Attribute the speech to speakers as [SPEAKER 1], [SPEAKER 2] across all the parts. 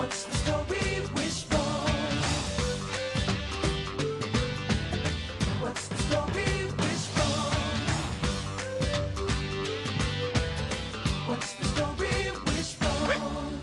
[SPEAKER 1] What's the story, Wishbone? What's the story, Wishbone? What's the story, Wishbone?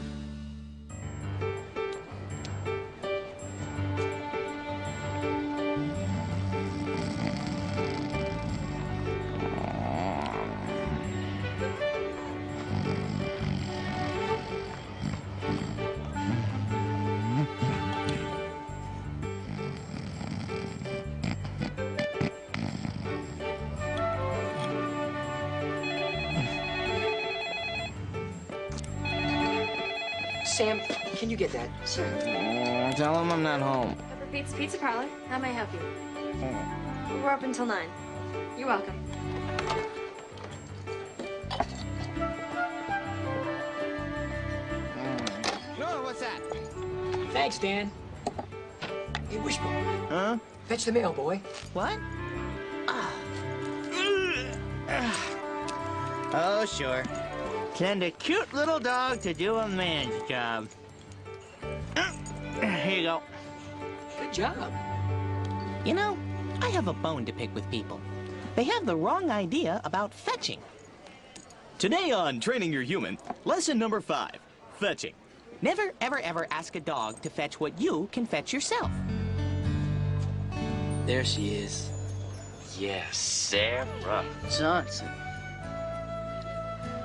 [SPEAKER 2] Sam, can you get that? Sure.
[SPEAKER 3] Tell him I'm not home.
[SPEAKER 4] Pepper Pete's Pizza Parlor. How may I help you? We're open until 9. You're welcome.
[SPEAKER 3] Sure, what's that?
[SPEAKER 2] Thanks, Dan. Hey, Wishbone.
[SPEAKER 3] Huh?
[SPEAKER 2] Fetch the mail, boy.
[SPEAKER 3] What? Oh, sure. Send a cute little dog to do a man's job. Here you go.
[SPEAKER 2] Good job.
[SPEAKER 3] You know, I have a bone to pick with people. They have the wrong idea about fetching.
[SPEAKER 5] Today on Training Your Human, lesson number 5, fetching.
[SPEAKER 3] Never, ever, ever ask a dog to fetch what you can fetch yourself.
[SPEAKER 6] There she is. Yes, Sarah Johnson.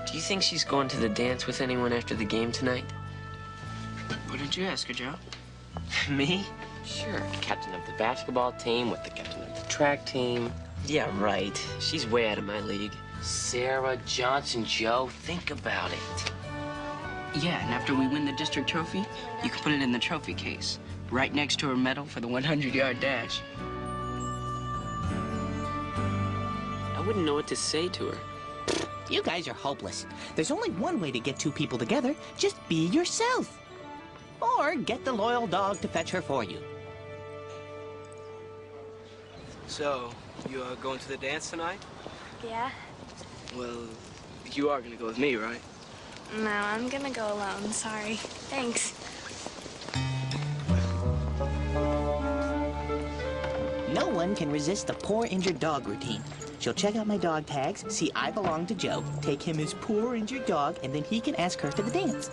[SPEAKER 6] Do you think she's going to the dance with anyone after the game tonight?
[SPEAKER 7] What did you ask her, Joe?
[SPEAKER 6] Me? Sure. Captain of the basketball team with the captain of the track team. Yeah, right. She's way out of my league. Sarah Johnson, Joe. Think about it.
[SPEAKER 7] Yeah, and after we win the district trophy, you can put it in the trophy case, right next to her medal for the 100-yard dash.
[SPEAKER 6] I wouldn't know what to say to her.
[SPEAKER 3] You guys are hopeless. There's only one way to get two people together. Just be yourself. Or get the loyal dog to fetch her for you.
[SPEAKER 8] So, you are going to the dance tonight?
[SPEAKER 4] Yeah?
[SPEAKER 8] Well, you are gonna go with me, right?
[SPEAKER 4] No, I'm gonna go alone. Sorry. Thanks.
[SPEAKER 3] No one can resist the poor injured dog routine. She'll check out my dog tags, see I belong to Joe, take him his poor injured dog, and then he can ask her to the dance.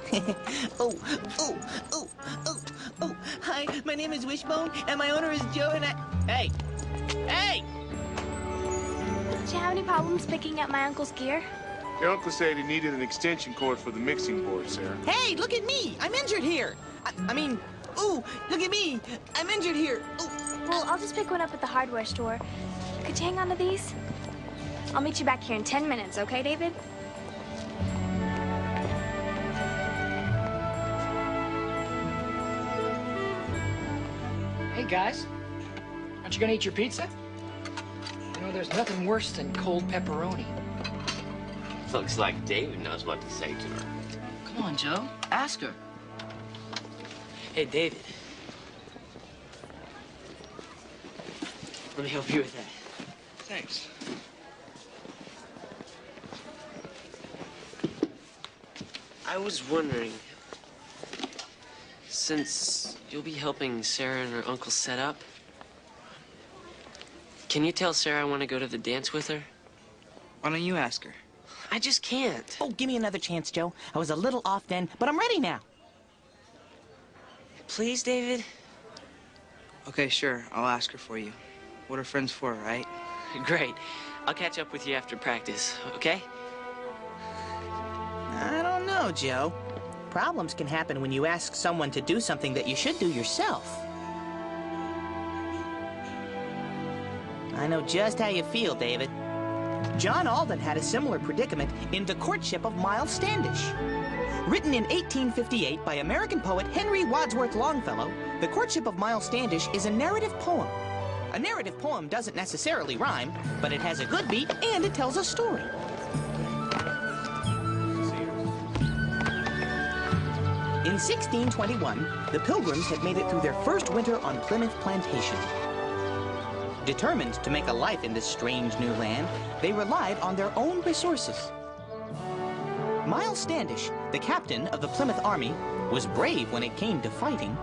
[SPEAKER 3] Oh, oh, oh, oh, oh. Hi, my name is Wishbone, and my owner is Joe, and I... Hey! Hey!
[SPEAKER 4] Did you have any problems picking up my uncle's gear?
[SPEAKER 9] Your uncle said he needed an extension cord for the mixing board, Sarah.
[SPEAKER 3] Hey, look at me! I'm injured here! I mean, ooh, look at me! I'm injured here! Ooh.
[SPEAKER 4] Well, I'll just pick one up at the hardware store. Could you hang on to these? I'll meet you back here in 10 minutes, okay, David?
[SPEAKER 2] Hey, guys. Aren't you gonna eat your pizza? You know, there's nothing worse than cold pepperoni.
[SPEAKER 6] Looks like David knows what to say to her.
[SPEAKER 7] Come on, Joe. Ask her.
[SPEAKER 6] Hey, David. Let me help you with that.
[SPEAKER 8] Thanks.
[SPEAKER 6] I was wondering, since you'll be helping Sarah and her uncle set up, can you tell Sarah I want to go to the dance with her?
[SPEAKER 7] Why don't you ask her?
[SPEAKER 6] I just can't.
[SPEAKER 3] Oh, give me another chance, Joe. I was a little off then, but I'm ready now.
[SPEAKER 6] Please, David?
[SPEAKER 7] Okay, sure. I'll ask her for you. What are friends for, right?
[SPEAKER 6] Great. I'll catch up with you after practice, okay?
[SPEAKER 3] I don't know, Joe. Problems can happen when you ask someone to do something that you should do yourself. I know just how you feel, David. John Alden had a similar predicament in The Courtship of Miles Standish. Written in 1858 by American poet Henry Wadsworth Longfellow, The Courtship of Miles Standish is a narrative poem. A narrative poem doesn't necessarily rhyme, but it has a good beat and it tells a story. In 1621, the Pilgrims had made it through their first winter on Plymouth Plantation. Determined to make a life in this strange new land, they relied on their own resources. Miles Standish, the captain of the Plymouth Army, was brave when it came to fighting,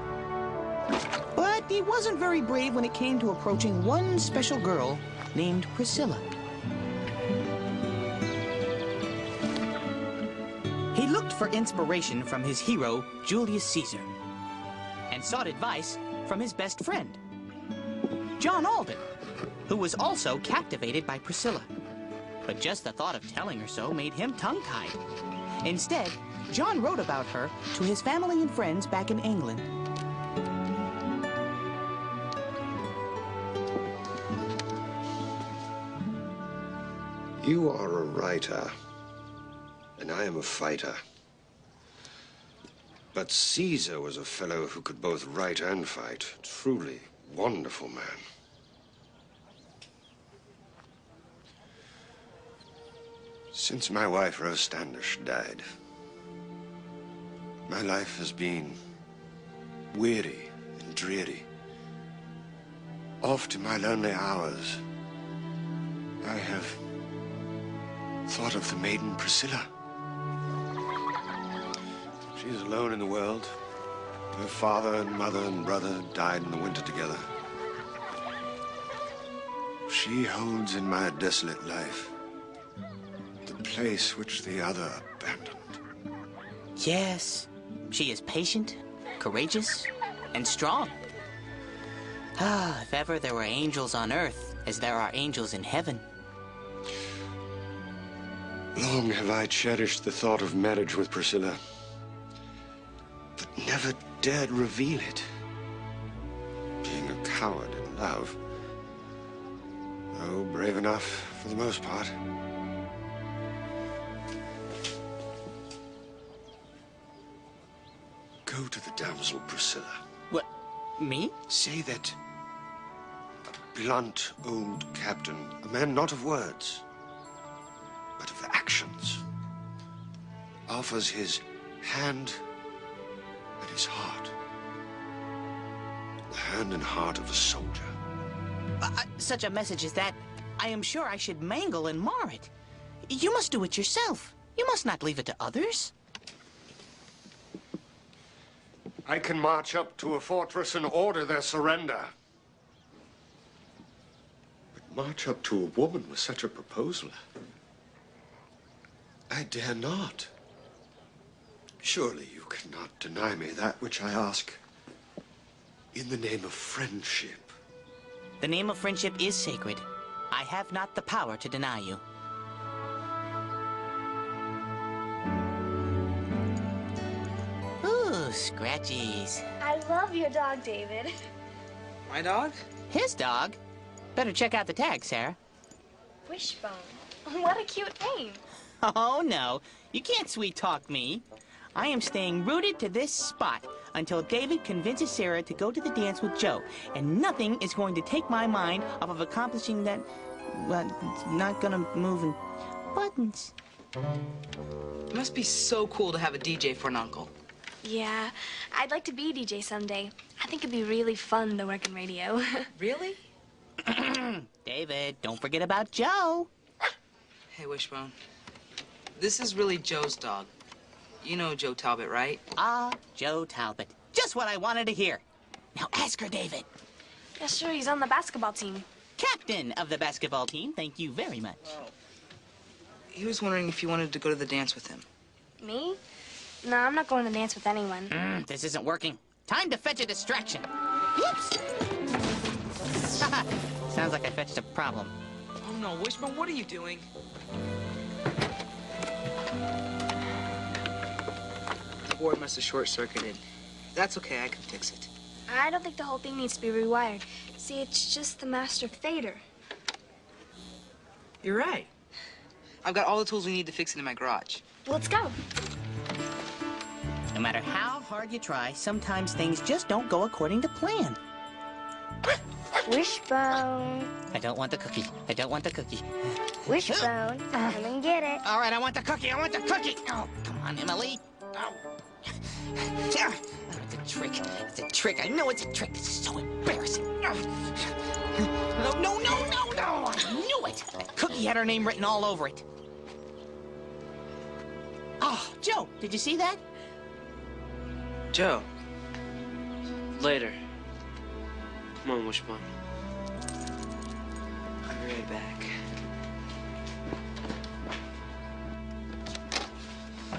[SPEAKER 3] but he wasn't very brave when it came to approaching one special girl named Priscilla. He looked for inspiration from his hero, Julius Caesar, and sought advice from his best friend, John Alden, who was also captivated by Priscilla. But just the thought of telling her so made him tongue-tied. Instead, John wrote about her to his family and friends back in England.
[SPEAKER 10] You are a writer, and I am a fighter. But Caesar was a fellow who could both write and fight. Truly wonderful man. Since my wife, Rose Standish, died, my life has been weary and dreary. Oft in my lonely hours, I have thought of the maiden Priscilla. She is alone in the world. Her father and mother and brother died in the winter together. She holds in my desolate life the place which the other abandoned.
[SPEAKER 3] Yes, she is patient, courageous, and strong. Ah, if ever there were angels on earth, as there are angels in heaven.
[SPEAKER 10] Long have I cherished the thought of marriage with Priscilla, but never dared reveal it, being a coward in love, though brave enough for the most part. Go to the damsel Priscilla.
[SPEAKER 3] What, me?
[SPEAKER 10] Say that a blunt old captain, a man not of words, but of actions, offers his hand and his heart. The hand and heart of a soldier.
[SPEAKER 3] Such a message as that, I am sure I should mangle and mar it. You must do it yourself. You must not leave it to others.
[SPEAKER 10] I can march up to a fortress and order their surrender. But march up to a woman with such a proposal, I dare not. Surely you cannot deny me that which I ask in the name of friendship.
[SPEAKER 3] The name of friendship is sacred. I have not the power to deny you. Ooh, scratchies.
[SPEAKER 4] I love your dog, David.
[SPEAKER 7] My dog?
[SPEAKER 3] His dog? Better check out the tag, Sarah.
[SPEAKER 4] Wishbone. What a cute name.
[SPEAKER 3] Oh, no. You can't sweet-talk me. I am staying rooted to this spot until David convinces Sarah to go to the dance with Joe. And nothing is going to take my mind off of accomplishing that... Well, it's not gonna move in buttons.
[SPEAKER 7] It must be so cool to have a DJ for an uncle.
[SPEAKER 4] Yeah, I'd like to be a DJ someday. I think it'd be really fun to work in radio.
[SPEAKER 7] Really?
[SPEAKER 3] David, don't forget about Joe.
[SPEAKER 7] Hey, Wishbone. This is really Joe's dog. You know Joe Talbot, right?
[SPEAKER 3] Ah, Joe Talbot. Just what I wanted to hear. Now ask her, David.
[SPEAKER 4] Yeah, sure, he's on the basketball team.
[SPEAKER 3] Captain of the basketball team, thank you very much.
[SPEAKER 7] He was wondering if you wanted to go to the dance with him.
[SPEAKER 4] Me? No, I'm not going to dance with anyone.
[SPEAKER 3] This isn't working. Time to fetch a distraction. Whoops! Sounds like I fetched a problem.
[SPEAKER 7] Oh, no, Wishbone, what are you doing? The board must have short-circuited. That's okay, I can fix it.
[SPEAKER 4] I don't think the whole thing needs to be rewired. See, it's just the master fader.
[SPEAKER 7] You're right. I've got all the tools we need to fix it in my garage.
[SPEAKER 4] Well, let's go.
[SPEAKER 3] No matter how hard you try, sometimes things just don't go according to plan.
[SPEAKER 4] Wishbone.
[SPEAKER 3] I don't want the cookie. I don't want the cookie.
[SPEAKER 4] Wishbone, come and get it.
[SPEAKER 3] All right, I want the cookie. I want the cookie. Oh, come on, Emily. Oh. Yeah. It's a trick. It's a trick. I know it's a trick. This is so embarrassing. No, no, no, no, no. I knew it. That cookie had her name written all over it. Oh, Joe, did you see that?
[SPEAKER 8] Joe.
[SPEAKER 6] Later. Come on, Wishbone.
[SPEAKER 8] I'll be right back.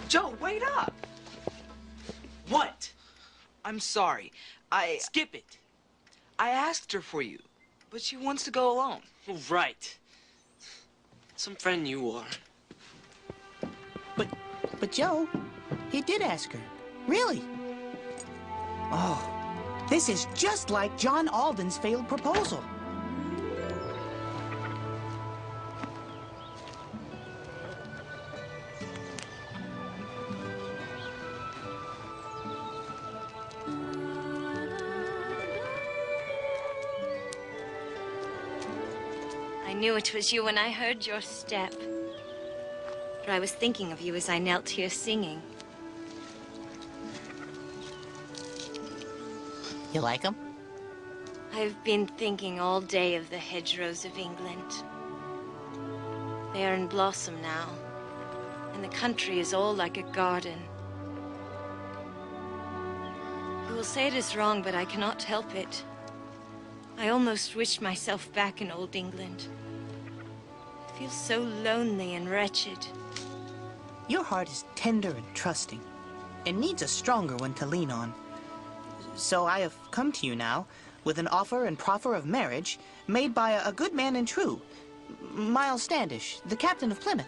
[SPEAKER 3] Joe, wait up!
[SPEAKER 7] What? I'm sorry.
[SPEAKER 3] Skip it.
[SPEAKER 7] I asked her for you, but she wants to go alone.
[SPEAKER 6] Oh, right. Some friend you are.
[SPEAKER 3] But Joe, he did ask her. Really? Oh, this is just like John Alden's failed proposal.
[SPEAKER 11] I knew it was you when I heard your step. For I was thinking of you as I knelt here singing.
[SPEAKER 3] You like him?
[SPEAKER 11] I've been thinking all day of the hedgerows of England. They are in blossom now, and the country is all like a garden. You will say it is wrong, but I cannot help it. I almost wish myself back in old England. I feel so lonely and wretched.
[SPEAKER 3] Your heart is tender and trusting, and needs a stronger one to lean on. So I have come to you now with an offer and proffer of marriage made by a good man and true, Miles Standish, the captain of Plymouth.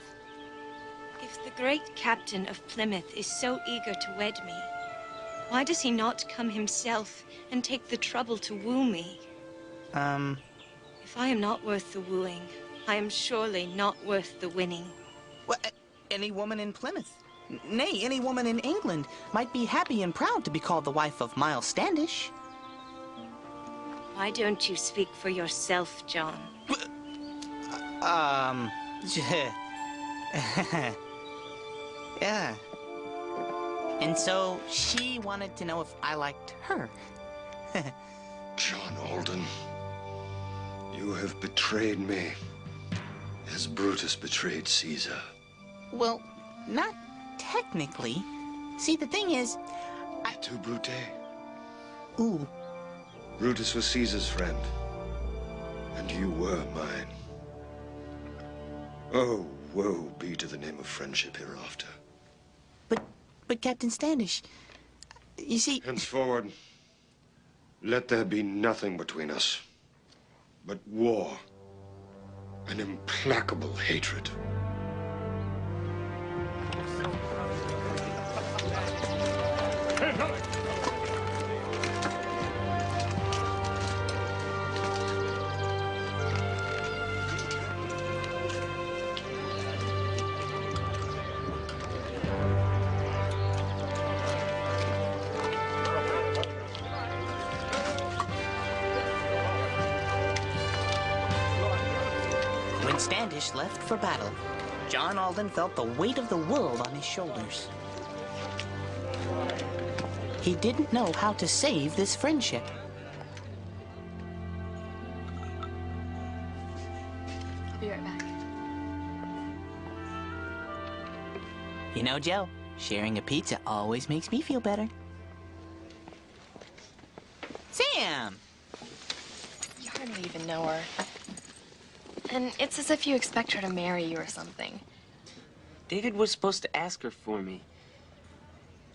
[SPEAKER 11] If the great captain of Plymouth is so eager to wed me, why does he not come himself and take the trouble to woo me?
[SPEAKER 3] If
[SPEAKER 11] I am not worth the wooing, I am surely not worth the winning.
[SPEAKER 3] Well, any woman in Plymouth, nay, any woman in England, might be happy and proud to be called the wife of Miles Standish.
[SPEAKER 11] Why don't you speak for yourself, John?
[SPEAKER 3] Yeah. And so she wanted to know if I liked her.
[SPEAKER 10] John Alden, you have betrayed me as Brutus betrayed Caesar.
[SPEAKER 3] Well, not technically. See, the thing is,
[SPEAKER 10] Tu Brute?
[SPEAKER 3] Ooh.
[SPEAKER 10] Brutus was Caesar's friend, and you were mine. Oh, woe be to the name of friendship hereafter.
[SPEAKER 3] But Captain Standish, you see...
[SPEAKER 10] Henceforward, let there be nothing between us but war and implacable hatred.
[SPEAKER 3] When Standish left for battle, John Alden felt the weight of the world on his shoulders. He didn't know how to save this friendship.
[SPEAKER 4] I'll be right back.
[SPEAKER 3] You know, Joe, sharing a pizza always makes me feel better. Sam!
[SPEAKER 4] You hardly even know her. And it's as if you expect her to marry you or something.
[SPEAKER 6] David was supposed to ask her for me.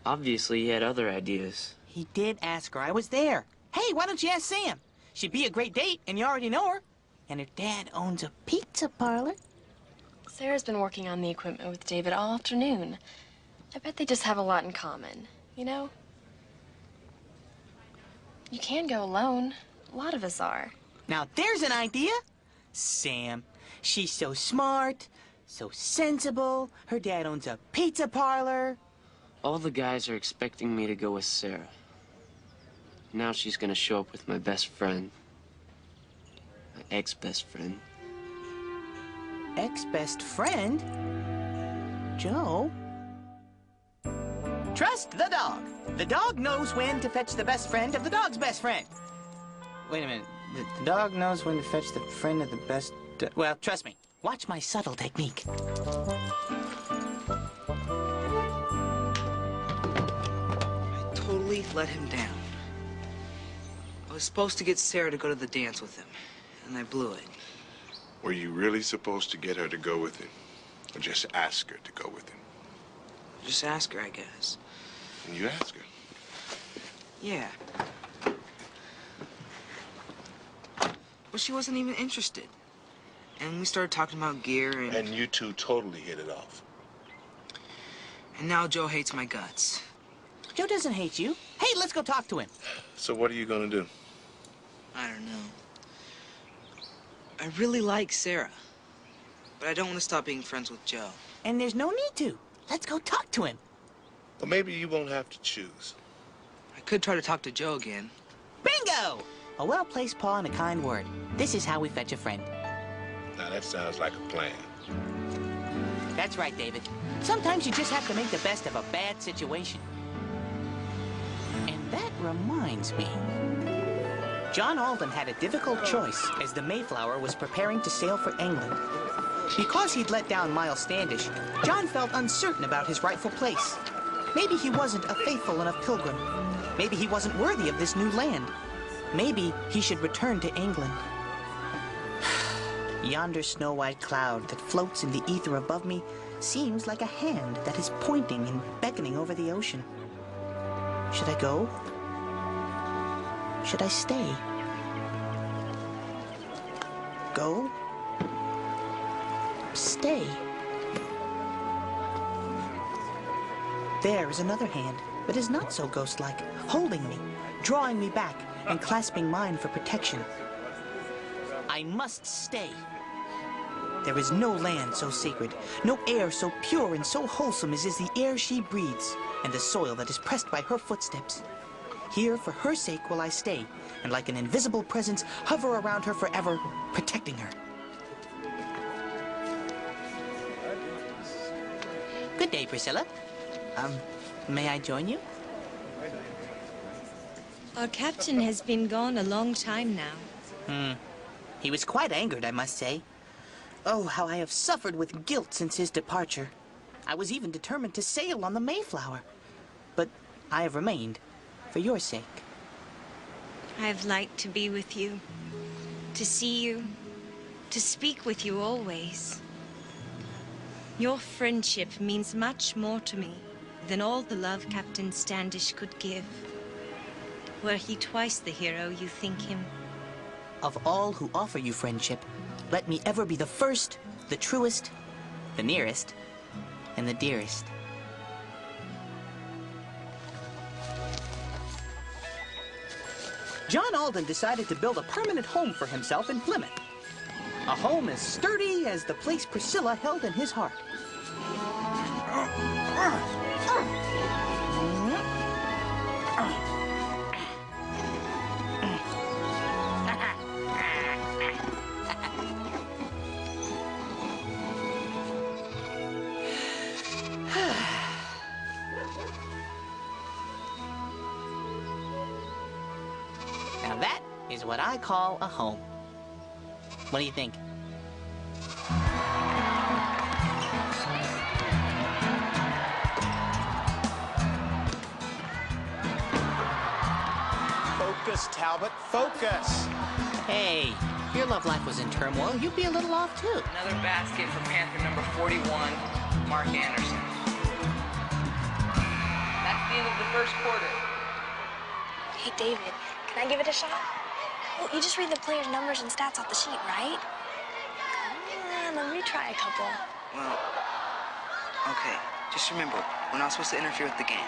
[SPEAKER 6] Obviously, he had other ideas.
[SPEAKER 3] He did ask her. I was there. Hey, why don't you ask Sam? She'd be a great date, and you already know her. And her dad owns a pizza parlor.
[SPEAKER 4] Sarah's been working on the equipment with David all afternoon. I bet they just have a lot in common, you know? You can go alone. A lot of us are.
[SPEAKER 3] Now, there's an idea. Sam, she's so smart, so sensible. Her dad owns a pizza parlor.
[SPEAKER 6] All the guys are expecting me to go with Sarah. Now she's gonna show up with my best friend. My ex-best friend.
[SPEAKER 3] Ex-best friend? Joe? Trust the dog. The dog knows when to fetch the best friend of the dog's best friend. Wait a minute. The dog knows when to fetch the friend of the best... Well, trust me. Watch my subtle technique.
[SPEAKER 7] I totally really let him down. I was supposed to get Sarah to go to the dance with him, and I blew it.
[SPEAKER 9] Were you really supposed to get her to go with him? Or just ask her to go with him?
[SPEAKER 7] Just ask her, I guess.
[SPEAKER 9] And you ask her.
[SPEAKER 7] Yeah. But she wasn't even interested. And we started talking about gear and...
[SPEAKER 9] And you two totally hit it off.
[SPEAKER 7] And now Joe hates my guts.
[SPEAKER 3] Joe doesn't hate you. Hey, let's go talk to him.
[SPEAKER 9] So what are you gonna do?
[SPEAKER 7] I don't know. I really like Sarah. But I don't want to stop being friends with Joe.
[SPEAKER 3] And there's no need to. Let's go talk to him.
[SPEAKER 9] Well, maybe you won't have to choose.
[SPEAKER 7] I could try to talk to Joe again.
[SPEAKER 3] Bingo! A well-placed paw and a kind word. This is how we fetch a friend.
[SPEAKER 9] Now, that sounds like a plan.
[SPEAKER 3] That's right, David. Sometimes you just have to make the best of a bad situation. And that reminds me. John Alden had a difficult choice as the Mayflower was preparing to sail for England. Because he'd let down Miles Standish, John felt uncertain about his rightful place. Maybe he wasn't a faithful enough pilgrim. Maybe he wasn't worthy of this new land. Maybe he should return to England. Yonder snow-white cloud that floats in the ether above me seems like a hand that is pointing and beckoning over the ocean. Should I go? Should I stay? Go? Stay? There is another hand that is not so ghost-like, holding me, drawing me back, and clasping mine for protection. I must stay. There is no land so sacred, no air so pure and so wholesome as is the air she breathes, and the soil that is pressed by her footsteps. Here, for her sake, will I stay, and like an invisible presence, hover around her forever, protecting her. Good day, Priscilla. May I join you?
[SPEAKER 11] Our captain has been gone a long time now.
[SPEAKER 3] He was quite angered, I must say. Oh, how I have suffered with guilt since his departure. I was even determined to sail on the Mayflower. But I have remained, for your sake.
[SPEAKER 11] I've liked to be with you, to see you, to speak with you always. Your friendship means much more to me than all the love Captain Standish could give. Were he twice the hero you think him?
[SPEAKER 3] Of all who offer you friendship, let me ever be the first, the truest, the nearest, and the dearest. John Alden decided to build a permanent home for himself in Plymouth. A home as sturdy as the place Priscilla held in his heart. Now that is what I call a home. What do you think?
[SPEAKER 12] Focus, Talbot, focus.
[SPEAKER 3] Hey, if your love life was in turmoil, you'd be a little off too.
[SPEAKER 7] Another basket for Panther number 41, Mark Anderson. That's the end of the first quarter.
[SPEAKER 4] Hey, David, can I give it a shot? Well, you just read the players' numbers and stats off the sheet, right? Come on, let me try a couple.
[SPEAKER 7] Well, okay. Just remember, we're not supposed to interfere with the game.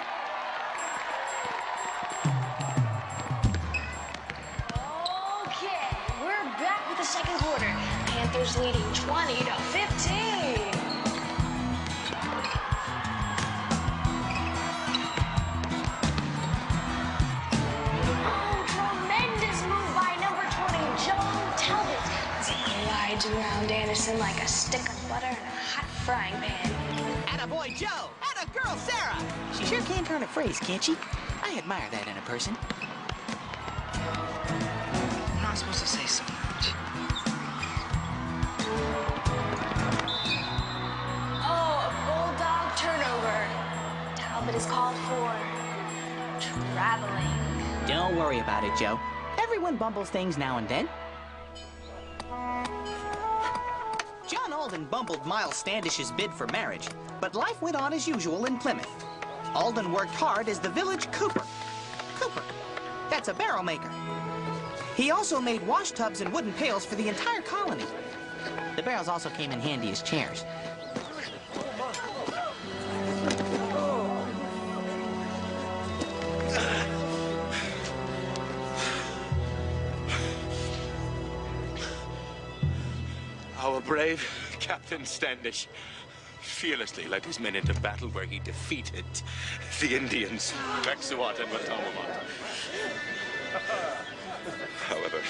[SPEAKER 4] Okay, we're back with the second quarter. Panthers leading 20-15. Around Anderson like a stick of butter in a hot frying pan.
[SPEAKER 3] Attaboy Joe! Attagirl Sarah! She sure can turn a phrase, can't she? I admire that in a person.
[SPEAKER 7] I'm not supposed to say so much.
[SPEAKER 4] Oh, a bulldog turnover. Talbot is called for. traveling.
[SPEAKER 3] Don't worry about it, Joe. Everyone bumbles things now and then. John Alden bumbled Miles Standish's bid for marriage, but life went on as usual in Plymouth. Alden worked hard as the village cooper. Cooper, that's a barrel maker. He also made wash tubs and wooden pails for the entire colony. The barrels also came in handy as chairs.
[SPEAKER 9] Our brave Captain Standish fearlessly led his men into battle where he defeated the Indians, Bexuat and Watamawat. However,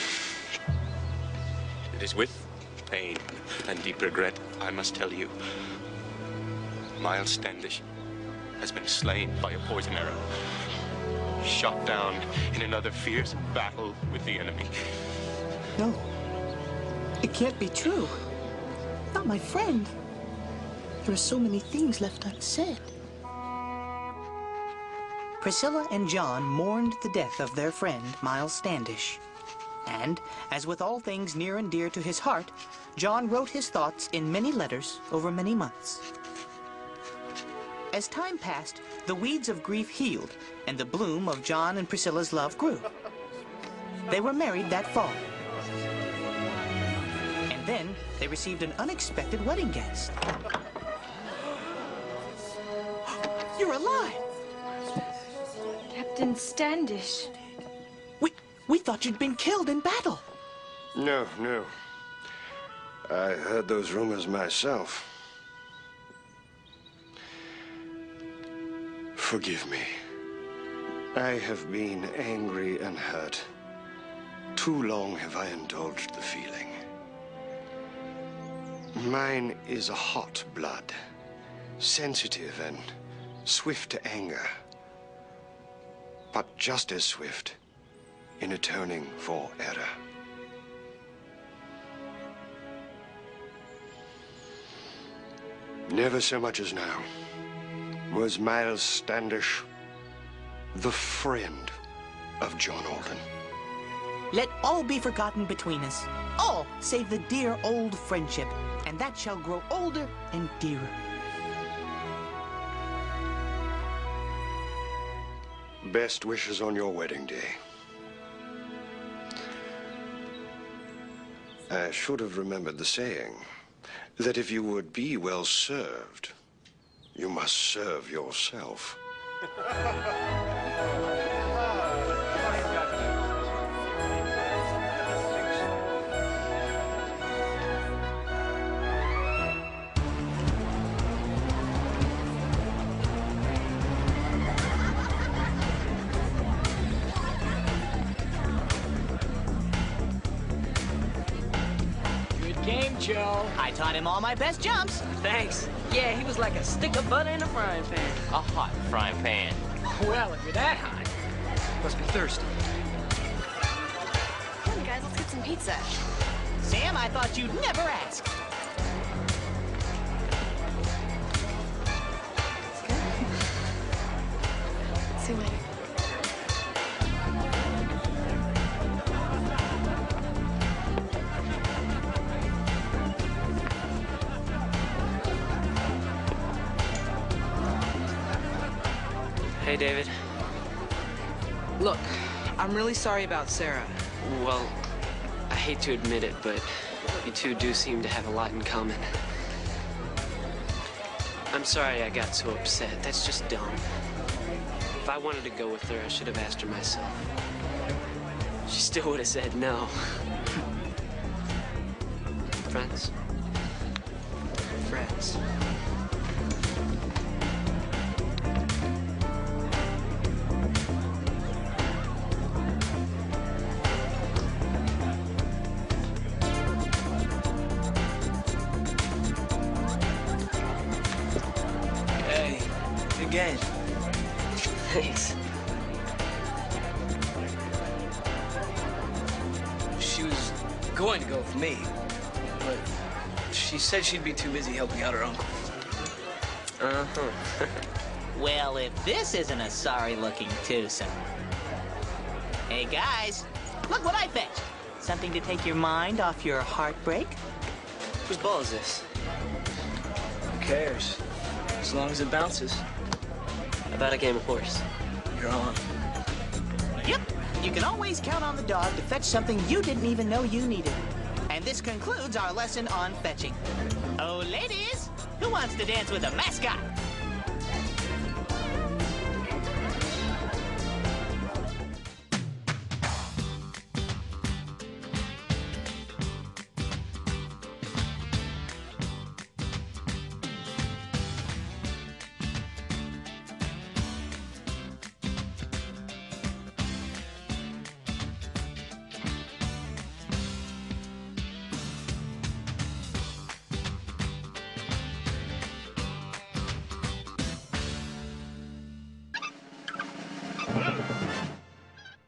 [SPEAKER 9] it is with pain and deep regret I must tell you, Miles Standish has been slain by a poison arrow, shot down in another fierce battle with the enemy.
[SPEAKER 3] No, it can't be true. Not my friend. There are so many things left unsaid. Priscilla and John mourned the death of their friend, Miles Standish. And, as with all things near and dear to his heart, John wrote his thoughts in many letters over many months. As time passed, the weeds of grief healed, and the bloom of John and Priscilla's love grew. They were married that fall. And then they received an unexpected wedding guest. You're alive!
[SPEAKER 11] Captain Standish.
[SPEAKER 3] We thought you'd been killed in battle.
[SPEAKER 10] No, no. I heard those rumors myself. Forgive me. I have been angry and hurt. Too long have I indulged the feeling. Mine is a hot blood, sensitive and swift to anger, but just as swift in atoning for error. Never so much as now was Miles Standish the friend of John Alden.
[SPEAKER 3] Let all be forgotten between us, all save the dear old friendship, and that shall grow older and dearer.
[SPEAKER 10] Best wishes on your wedding day. I should have remembered the saying that if you would be well served, you must serve yourself.
[SPEAKER 2] Game, Joe.
[SPEAKER 3] I taught him all my best jumps.
[SPEAKER 7] Thanks. Yeah, he was like a stick of butter in a frying pan.
[SPEAKER 6] A hot frying pan.
[SPEAKER 2] Well, if you're that hot, must be thirsty.
[SPEAKER 4] Come on, guys, let's get some pizza.
[SPEAKER 3] Sam, I thought you'd never ask.
[SPEAKER 4] See you later.
[SPEAKER 6] Hey, David.
[SPEAKER 7] Look, I'm really sorry about Sarah.
[SPEAKER 6] Well, I hate to admit it, but you two do seem to have a lot in common. I'm sorry I got so upset. That's just dumb. If I wanted to go with her, I should have asked her myself. She still would have said no. Friends?
[SPEAKER 7] Friends.
[SPEAKER 8] Again.
[SPEAKER 6] Thanks.
[SPEAKER 8] She was going to go with me, but she said she'd be too busy helping out her uncle.
[SPEAKER 6] Uh-huh.
[SPEAKER 3] Well, if this isn't a sorry-looking twosome. Hey, guys, look what I fetched. Something to take your mind off your heartbreak?
[SPEAKER 8] Whose ball is this? Who cares? As long as it bounces.
[SPEAKER 6] How about a game of horse?
[SPEAKER 8] You're on.
[SPEAKER 3] Yep, you can always count on the dog to fetch something you didn't even know you needed. And this concludes our lesson on fetching. Oh, ladies, who wants to dance with a mascot?